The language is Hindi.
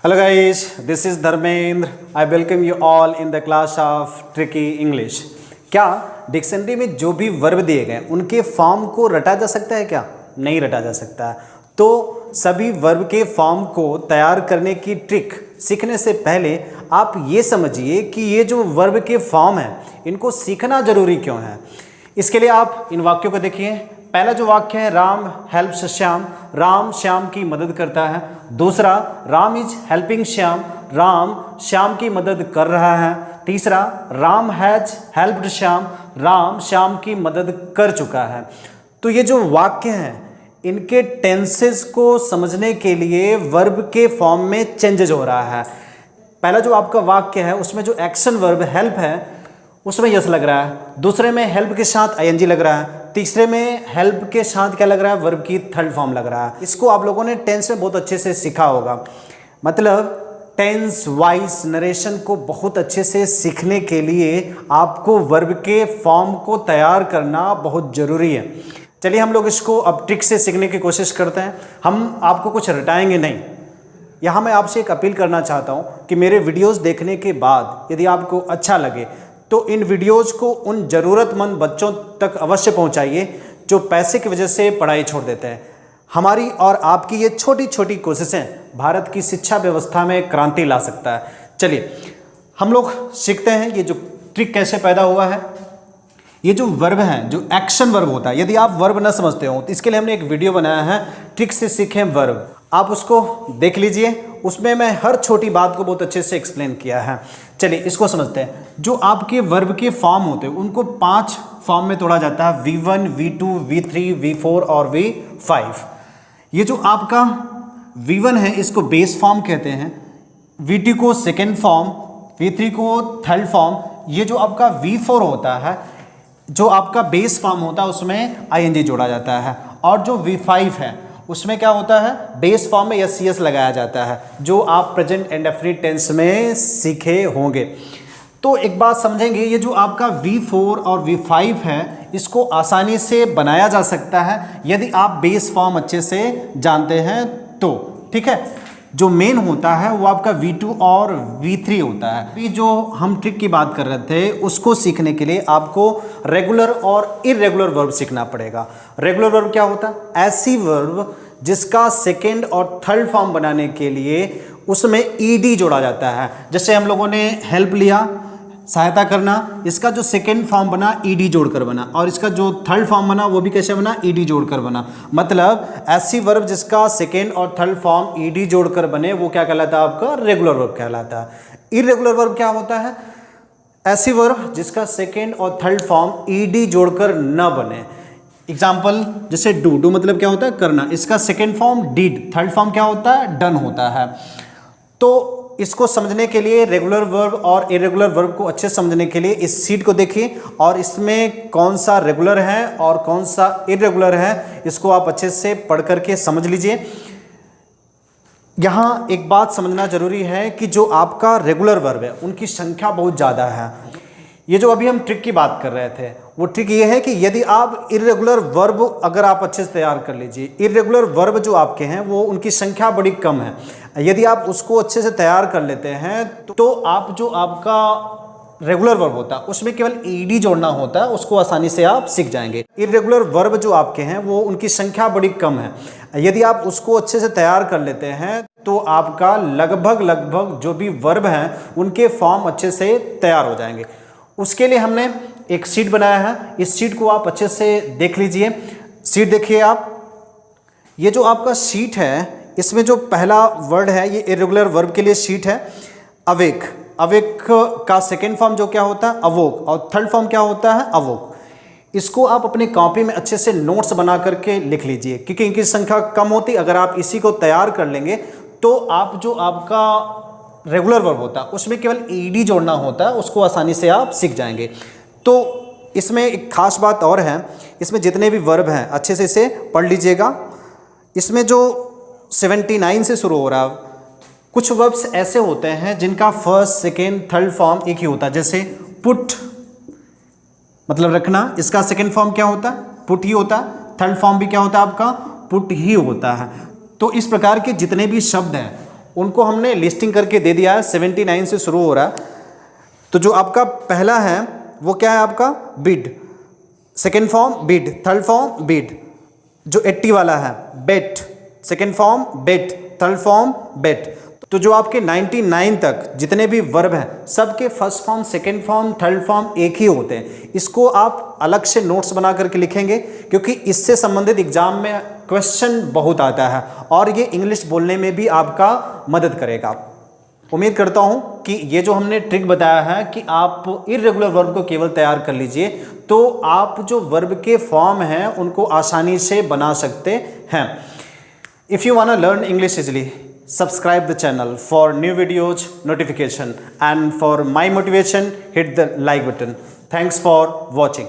Hello guys, this is Dharmendra. I welcome you all in the class of Tricky English. क्या डिक्शनरी में जो भी वर्ब दिए गए उनके फॉर्म को रटा जा सकता है क्या? नहीं रटा जा सकता। तो सभी वर्ब के फॉर्म को तैयार करने की ट्रिक सीखने से पहले आप ये समझिए कि ये जो वर्ब के फॉर्म हैं इनको सीखना ज़रूरी क्यों है। इसके लिए आप इन वाक्यों को देखिए। पहला जो वाक्य है, राम हेल्प्स श्याम, राम श्याम की मदद करता है। दूसरा, राम इज हेल्पिंग श्याम, राम श्याम की मदद कर रहा है। तीसरा, राम हैज हेल्प्ड श्याम, राम श्याम की मदद कर चुका है। तो ये जो वाक्य हैं इनके टेंसेस को समझने के लिए वर्ब के फॉर्म में चेंजेज हो रहा है। पहला जो आपका वाक्य है उसमें जो एक्शन वर्ब हेल्प है उसमें यस लग रहा है, दूसरे में हेल्प के साथ आईएनजी लग रहा है, तीसरे में हेल्प के साथ क्या लग रहा है, वर्ब की थर्ड फॉर्म लग रहा है। इसको आप लोगों ने टेंस में बहुत अच्छे से सीखा होगा। मतलब टेंस वाइज नरेशन को बहुत अच्छे से सीखने के लिए आपको वर्ब के फॉर्म को तैयार करना बहुत ज़रूरी है। चलिए हम लोग इसको अब ट्रिक से सीखने की कोशिश करते हैं। हम आपको कुछ रटाएंगे नहीं। यहाँ मैं आपसे एक अपील करना चाहता हूँ कि मेरे वीडियोज़ देखने के बाद यदि आपको अच्छा लगे तो इन वीडियोज़ को उन ज़रूरतमंद बच्चों तक अवश्य पहुंचाइए जो पैसे की वजह से पढ़ाई छोड़ देते हैं। हमारी और आपकी ये छोटी छोटी कोशिशें भारत की शिक्षा व्यवस्था में क्रांति ला सकता है। चलिए हम लोग सीखते हैं ये जो ट्रिक कैसे पैदा हुआ है। ये जो वर्ब हैं, जो एक्शन वर्ब होता है, यदि आप वर्ब न समझते हो तो इसके लिए हमने एक वीडियो बनाया है, ट्रिक से सीखें वर्ब। आप उसको देख लीजिए, उसमें मैं हर छोटी बात को बहुत अच्छे से एक्सप्लेन किया है। चलिए इसको समझते हैं। जो आपके वर्ब के फॉर्म होते हैं उनको 5 फॉर्म में तोड़ा जाता है, V1, V2, V3, V4 और V5। ये जो आपका V1 है इसको बेस फॉर्म कहते हैं, V2 को सेकेंड फॉर्म, V3 को थर्ड फॉर्म। ये जो आपका V4 होता है, जो आपका बेस फॉर्म होता है उसमें आईएनजी जोड़ा जाता है। और जो V5 है उसमें क्या होता है, बेस फॉर्म में यस यस लगाया जाता है, जो आप प्रेजेंट एंड डेफिनिट टेंस में सीखे होंगे। तो एक बात समझेंगे, ये जो आपका V4 और V5 है इसको आसानी से बनाया जा सकता है यदि आप बेस फॉर्म अच्छे से जानते हैं तो। ठीक है, जो मेन होता है वो आपका V2 और V3 होता है। अभी जो हम ट्रिक की बात कर रहे थे उसको सीखने के लिए आपको रेगुलर और इरेगुलर वर्ब सीखना पड़ेगा। रेगुलर वर्ब क्या होता है, ऐसी वर्ब जिसका सेकेंड और थर्ड फॉर्म बनाने के लिए उसमें ईडी जोड़ा जाता है। जैसे हम लोगों ने हेल्प लिया, सहायता करना, इसका जो सेकेंड फॉर्म बना ईडी जोड़कर बना, और इसका जो थर्ड फॉर्म बना वो भी कैसे बना, ईडी जोड़कर बना। मतलब ऐसी वर्ब जिसका सेकेंड और थर्ड फॉर्म ईडी जोड़कर बने वो क्या कहलाता है, आपका रेगुलर वर्ब कहलाता है। इरेगुलर वर्ब क्या होता है, ऐसी वर्ब जिसका सेकेंड और थर्ड फॉर्म ईडी जोड़कर न बने। एग्जाम्पल जैसे डू मतलब क्या होता है, करना, इसका second form did, third form क्या होता है, डन होता है। तो इसको समझने के लिए रेगुलर वर्ब और इरेगुलर वर्ब को अच्छे समझने के लिए इस शीट को देखिए और इसमें कौन सा रेगुलर है और कौन सा इरेगुलर है इसको आप अच्छे से पढ़ करके समझ लीजिए। यहाँ एक बात समझना जरूरी है कि जो आपका रेगुलर वर्ब है उनकी संख्या बहुत ज़्यादा है। ये जो अभी हम ट्रिक की बात कर रहे थे वो ट्रिक ये है कि यदि आप इरेगुलर वर्ब अगर आप अच्छे से तैयार कर लीजिए, इरेगुलर वर्ब जो आपके हैं वो उनकी संख्या बड़ी कम है, यदि आप उसको अच्छे से तैयार कर लेते हैं तो आप जो आपका रेगुलर वर्ब होता है उसमें केवल ईडी जोड़ना होता है, उसको आसानी से आप सीख जाएंगे। इरेगुलर वर्ब जो आपके हैं वो उनकी संख्या बड़ी कम है, यदि आप उसको अच्छे से तैयार कर लेते हैं तो आपका लगभग जो भी वर्ब हैं उनके फॉर्म अच्छे से तैयार हो जाएंगे। उसके लिए हमने एक शीट बनाया है, इस शीट को आप अच्छे से देख लीजिए। शीट देखिए आप, ये जो आपका शीट है इसमें जो पहला वर्ड है ये इरेगुलर वर्ब के लिए शीट है, अवेक। अवेक का सेकेंड फॉर्म जो क्या होता है, अवोक, और थर्ड फॉर्म क्या होता है, अवोक। इसको आप अपने कॉपी में अच्छे से नोट्स बना करके लिख लीजिए क्योंकि इनकी संख्या कम होती। अगर आप इसी को तैयार कर लेंगे तो आप जो आपका रेगुलर वर्ब होता है उसमें केवल ईडी जोड़ना होता है, उसको आसानी से आप सीख जाएंगे। तो इसमें एक खास बात और है, इसमें जितने भी वर्ब हैं अच्छे से इसे पढ़ लीजिएगा। इसमें जो 79 से शुरू हो रहा है, कुछ वर्ब्स ऐसे होते हैं जिनका फर्स्ट सेकेंड थर्ड फॉर्म एक ही होता है। जैसे पुट मतलब रखना, इसका सेकेंड फॉर्म क्या होता है, पुट ही होता है, थर्ड फॉर्म भी क्या होता है आपका, पुट ही होता है। तो इस प्रकार के जितने भी शब्द हैं उनको हमने लिस्टिंग करके दे दिया है। 79 से शुरू हो रहा है। तो जो आपका पहला है वो क्या है आपका bid, second form bid, third form bid. जो 80 वाला है बेट, सेकेंड फॉर्म बेट, थर्ड फॉर्म बेट। तो जो आपके 99 तक जितने भी वर्ब हैं सबके first form, second form, third form एक ही होते हैं। इसको आप अलग से नोट्स बना करके लिखेंगे क्योंकि इससे संबंधित एग्जाम में क्वेश्चन बहुत आता है और ये इंग्लिश बोलने में भी आपका मदद करेगा। उम्मीद करता हूं कि ये जो हमने ट्रिक बताया है कि आप इर्रेगुलर वर्ब को केवल तैयार कर लीजिए तो आप जो वर्ब के फॉर्म हैं उनको आसानी से बना सकते हैं। If you want to learn English easily, subscribe the channel for new videos notification, and for my motivation hit the like button. Thanks for watching.